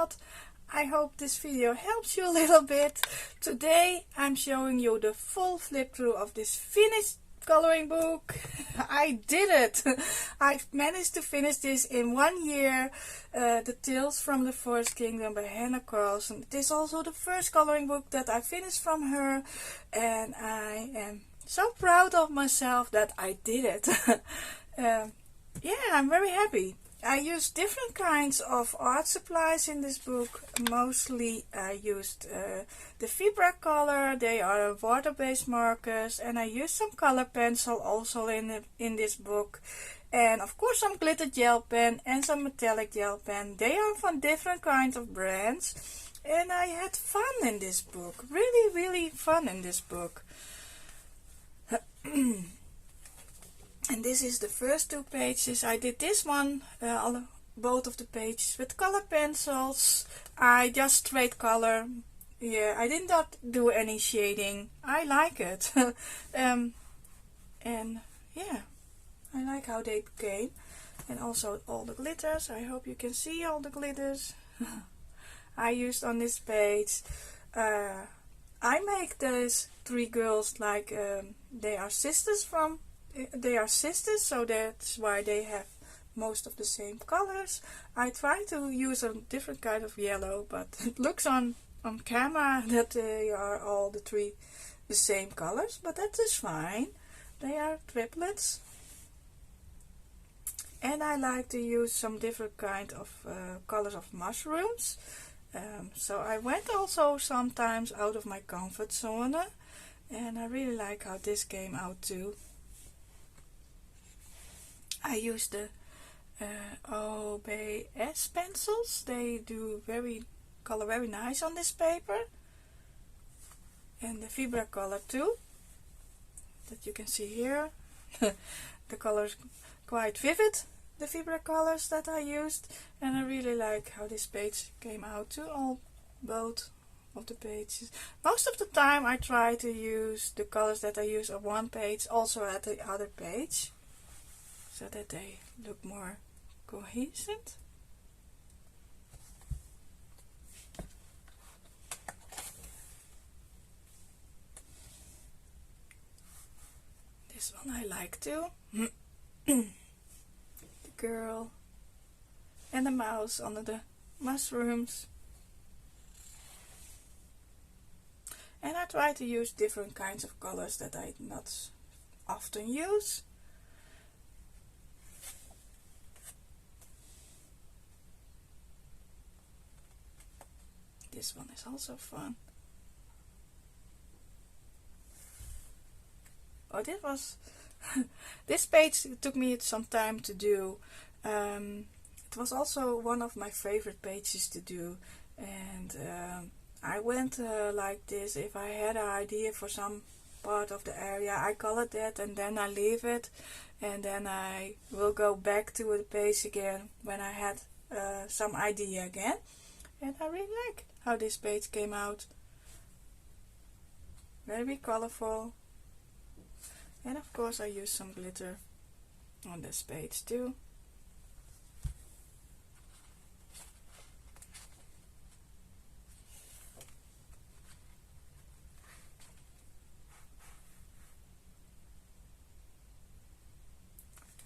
not. I hope this video helps you a little bit. Today I'm showing you the full flip through of this finished coloring book. I did it! I've managed to finish this in 1 year. The Tales from the Forest Kingdom by Hanna Karlzon. It is also the first coloring book that I finished from her, and I am so proud of myself that I did it. Yeah, I'm very happy. I used different kinds of art supplies in this book. Mostly I used the Vibra color. They are water-based markers, and I used some color pencil also in this book, and of course some glitter gel pen and some metallic gel pen. They are from different kinds of brands, and I had fun in this book. Really fun in this book. And this is the first 2 pages. I did this one, both of the pages with color pencils. I just straight color. Yeah, I did not do any shading. I like it. And yeah, I like how they became. And also all the glitters. I hope you can see all the glitters I used on this page. I make those 3 girls like they are sisters, so that's why they have most of the same colors. I try to use a different kind of yellow, but it looks on camera that they are all the 3 the same colors, but that is fine. They are triplets. And I like to use some different kind of colors of mushrooms. So I went also sometimes out of my comfort zone, and I really like how this came out too. I use the OBS pencils. They do color very nice on this paper, and the Vibra color too, that you can see here. The colors quite vivid, the Vibra colors that I used, and I really like how this page came out too, both of the pages. Most of the time I try to use the colors that I use on one page also at the other page, so that they look more cohesive. This one I like too. The girl and the mouse under the mushrooms. And I try to use different kinds of colors that I not often use. This one is also fun. Oh, this page took me some time to do. It was also one of my favorite pages to do, and I went like this. If I had an idea for some part of the area, I colored that and then I leave it, and then I will go back to the page again when I had some idea again. And I really like how this page came out. Very colorful. And of course I used some glitter on this page too.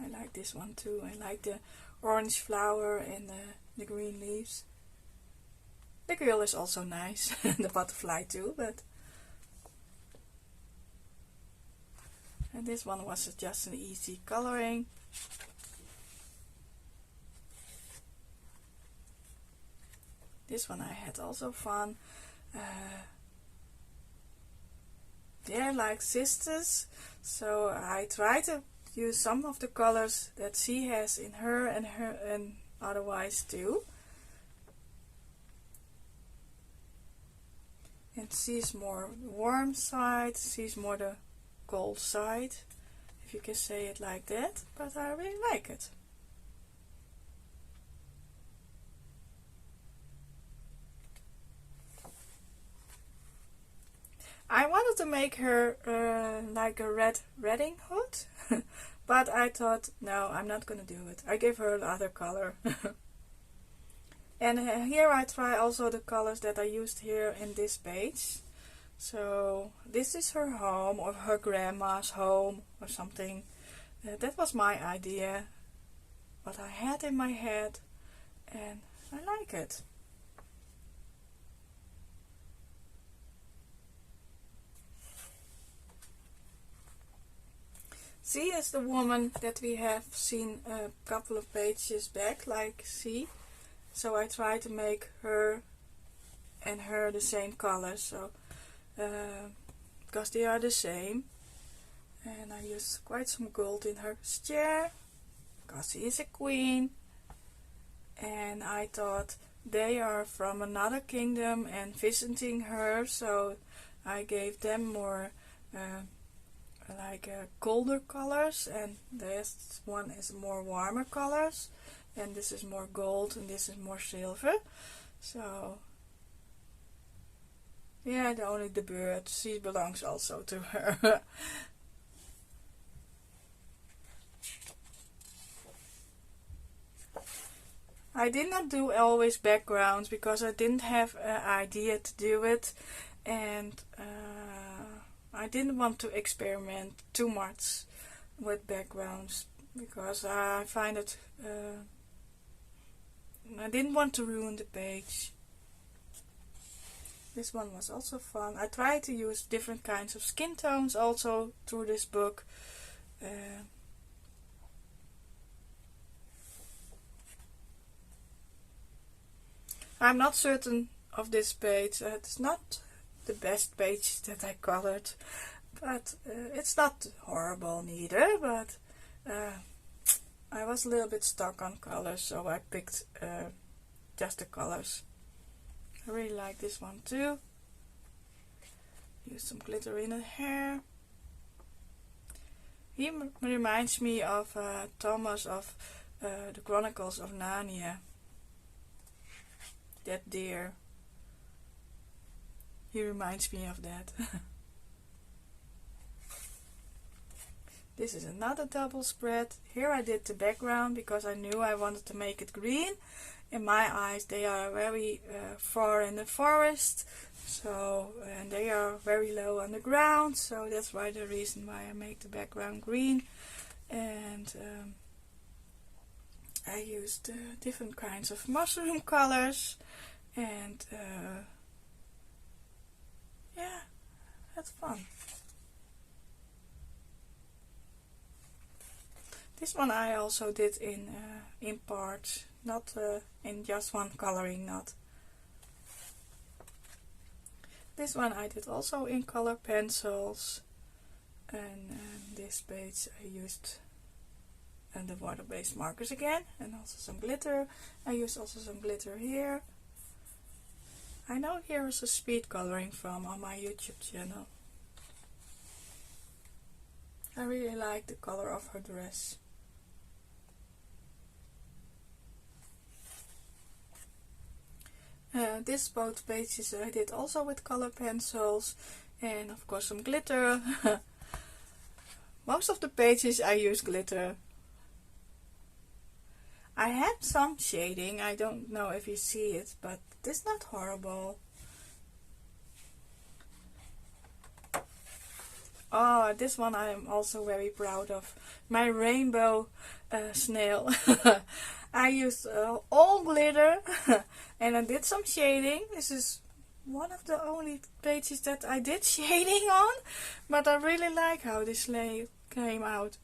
I like this one too. I like the orange flower and the green leaves. The girl is also nice, the butterfly too, but and this one was just an easy coloring. This one I had also fun. They're like sisters, so I try to use some of the colors that she has in her and otherwise too. And she's more warm side, she's more the cold side, if you can say it like that, but I really like it. I wanted to make her like a Red Riding Hood, but I thought, no, I'm not gonna do it. I gave her another color. And here I try also the colors that I used here in this page. So this is her home, or her grandma's home, or something. That was my idea, what I had in my head, and I like it. See, is the woman that we have seen a couple of pages back, like see. So I try to make her and her the same color, so because they are the same. And I used quite some gold in her chair, because she is a queen. And I thought they are from another kingdom and visiting her, so I gave them more colder colors, and this one is more warmer colors, and this is more gold and this is more silver. So yeah, only the bird, she belongs also to her. I did not do always backgrounds because I didn't have an idea to do it, and I didn't want to experiment too much with backgrounds because I find it I didn't want to ruin the page. This one was also fun. I tried to use different kinds of skin tones also through this book. I'm not certain of this page. It's not the best page that I colored, but it's not horrible neither, but I was a little bit stuck on colors, so I picked just the colors. I really like this one too. Use some glitter in her hair. He reminds me of Thomas of the Chronicles of Narnia. That deer. He reminds me of that. This is another double spread. Here I did the background because I knew I wanted to make it green. In my eyes they are very far in the forest, so and they are very low on the ground, so that's why the reason why I make the background green. And I used different kinds of mushroom colors, and yeah, that's fun. This one I also did in parts, not in just one coloring knot. This one I did also in color pencils, and this page I used the water-based markers again, and also some glitter. I used also some glitter here. I know here is a speed coloring from on my YouTube channel. I really like the color of her dress. This both pages I did also with color pencils, and of course some glitter. Most of the pages I use glitter. I had some shading, I don't know if you see it, but it's not horrible. Oh, this one I am also very proud of. My rainbow snail. I used all glitter and I did some shading. This is one of the only pages that I did shading on, but I really like how this snail came out.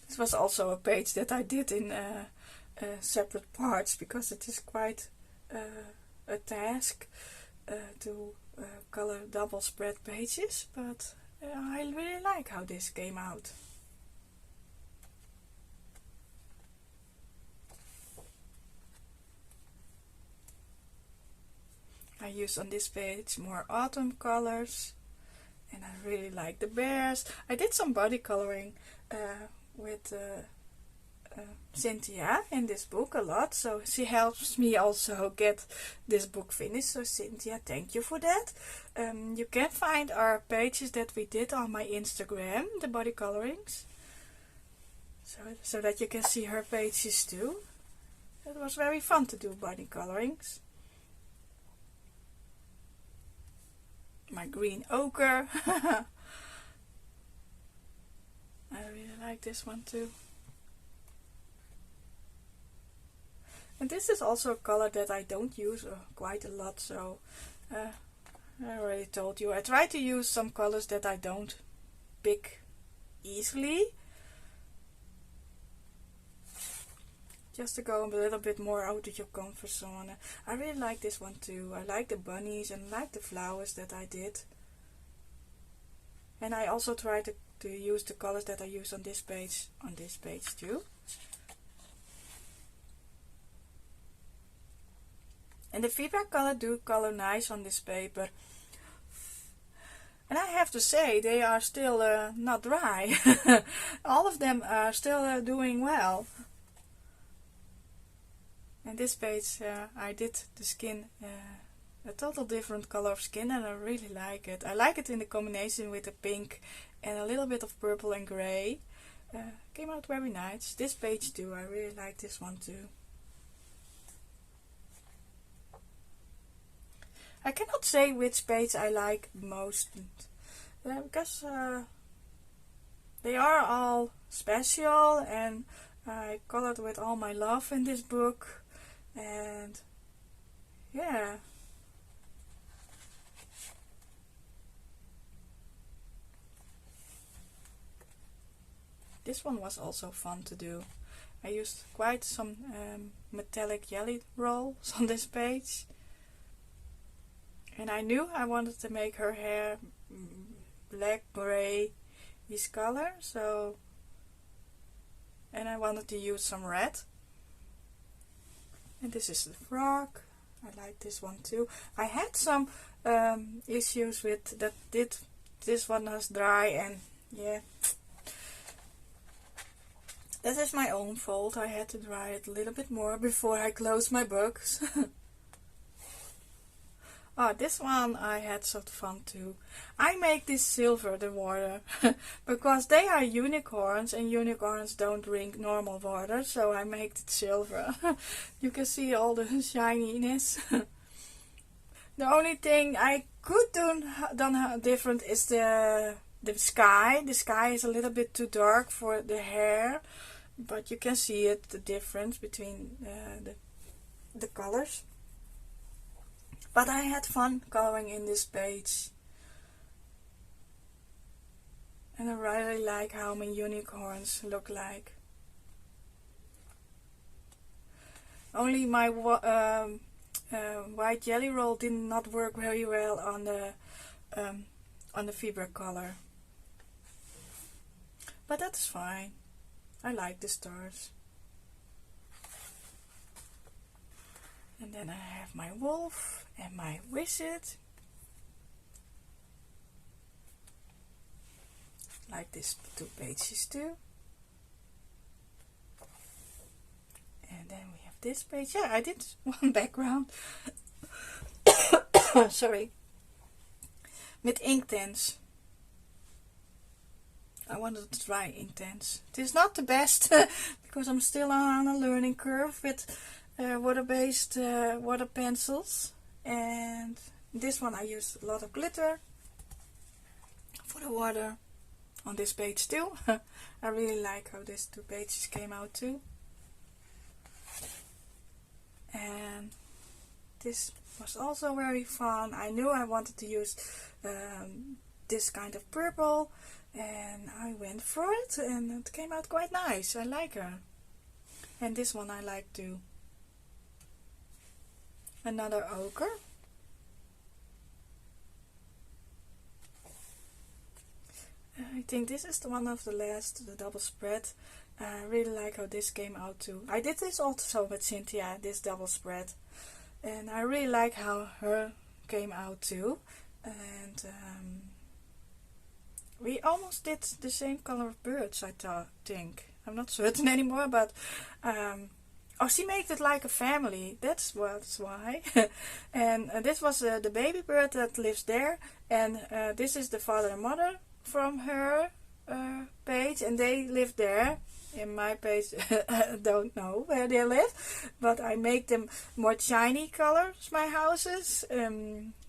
This was also a page that I did in separate parts because it is quite a task to color double spread pages, but I really like how this came out. I use on this page more autumn colors, and I really like the bears. I did some body coloring with Cynthia in this book a lot, so she helps me also get this book finished. So Cynthia, thank you for that. You can find our pages that we did on my Instagram, the body colorings. so that you can see her pages too. It was very fun to do body colorings. My green ochre. I really like this one too. And this is also a color that I don't use quite a lot, so I already told you. I try to use some colors that I don't pick easily. Just to go a little bit more out of your comfort zone. I really like this one too. I like the bunnies and I like the flowers that I did. And I also try to use the colors that I use on this page too. And the feedback color do color nice on this paper. And I have to say, they are still not dry. All of them are still doing well. And this page, I did the skin, a total different color of skin, and I really like it. I like it in the combination with the pink and a little bit of purple and grey. Came out very nice. This page too, I really like this one too. I cannot say which page I like most, because they are all special, and I colored with all my love in this book, and yeah. This one was also fun to do. I used quite some metallic jelly rolls on this page. And I knew I wanted to make her hair black, grey, this color, so, and I wanted to use some red. And this is the frog. I like this one too. I had some issues with that. This one was dry, and yeah, that is my own fault. I had to dry it a little bit more before I closed my books. Oh, this one I had some fun too. I make this silver, the water, because they are unicorns, and unicorns don't drink normal water, so I make it silver. You can see all the shininess. The only thing I could done different is the sky. The sky is a little bit too dark for the hair, but you can see it, the difference between the colors. But I had fun coloring in this page. And I really like how my unicorns look like. Only my white jelly roll did not work very well on the fabric color. But that's fine. I like the stars. And then I have my wolf and my wizard. Like these two pages too. And then we have this page. Yeah, I did one background. Sorry. With Inktense. I wanted to try Inktense. It is not the best because I'm still on a learning curve with water-based water pencils, and this one I used a lot of glitter for the water on this page too. I really like how these two pages came out too. And this was also very fun. I knew I wanted to use this kind of purple, and I went for it, and it came out quite nice. I like her. And this one I like too. Another ochre. I think this is one of the last, the double spread. I really like how this came out too. I did this also with Cynthia, this double spread. And I really like how her came out too. And we almost did the same color of birds, I think. I'm not certain anymore, but oh, she made it like a family. That's why. And this was the baby bird that lives there, and this is the father and mother from her. page, and they live there. In my page, I don't know where they live, but I make them more shiny colors, my houses,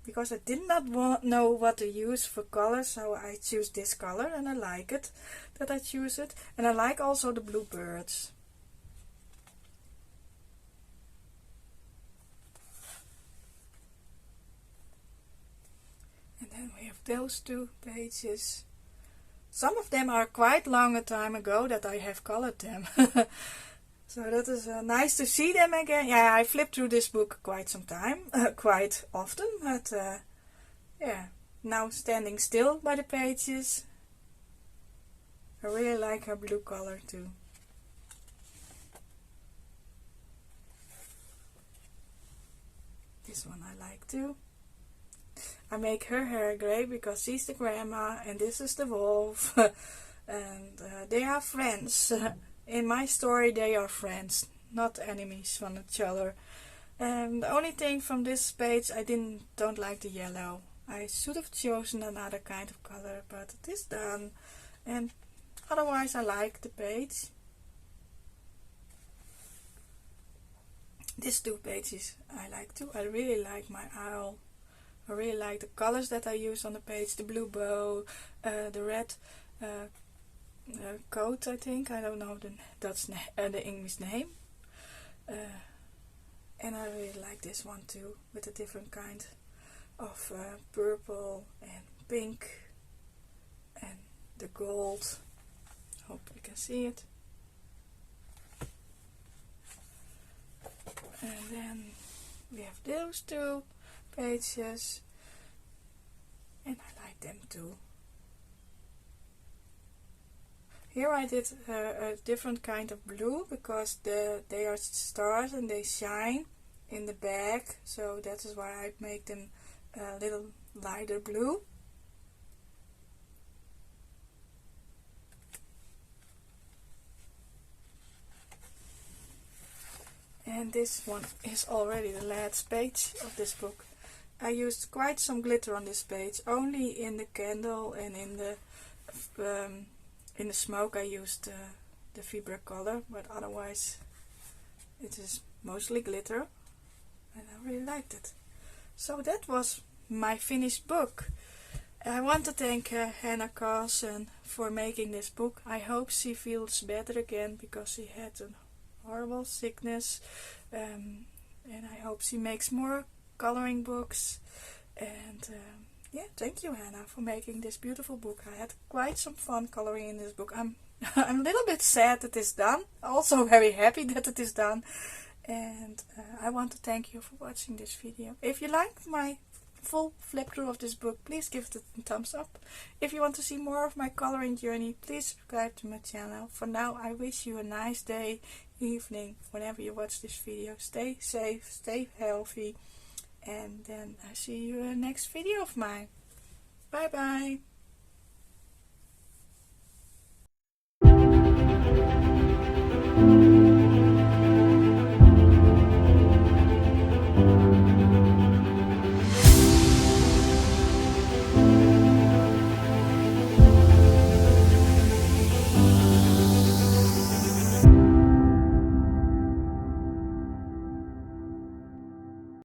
because I did not know what to use for colors, so I choose this color, and I like it that I choose it. And I like also the blue birds. And then we have those two pages. Some of them are quite long a time ago that I have colored them. So that is nice to see them again. Yeah, I flipped through this book quite some time, quite often, but yeah, now standing still by the pages. I really like her blue color too. This one I like too. I make her hair grey because she's the grandma and this is the wolf. And they are friends. In my story they are friends, not enemies from each other. And the only thing from this page, I don't like the yellow. I should have chosen another kind of color, but it is done. And otherwise I like the page. These two pages I like too. I really like my owl. I really like the colors that I use on the page. The blue bow, the red coat, I think. I don't know the English name. And I really like this one too, with a different kind of purple and pink and the gold. Hope you can see it. And then we have those two pages, and I like them too. Here I did a different kind of blue because they are stars and they shine in the back, so that is why I make them a little lighter blue. And this one is already the last page of this book. I used quite some glitter on this page, only in the candle and in the smoke I used the Vibra color, but otherwise it is mostly glitter, and I really liked it. So that was my finished book. I want to thank Hanna Karlzon for making this book. I hope she feels better again because she had a horrible sickness, and I hope she makes more coloring books. And yeah, thank you, Hanna, for making this beautiful book. I had quite some fun coloring in this book. I'm a little bit sad that it's done, also very happy that it is done. And I want to thank you for watching this video. If you liked my full flip through of this book, please give it a thumbs up. If you want to see more of my coloring journey, please subscribe to my channel. For now, I wish you a nice day, evening, whenever you watch this video. Stay safe, stay healthy, and then I see you in the next video of mine. Bye bye.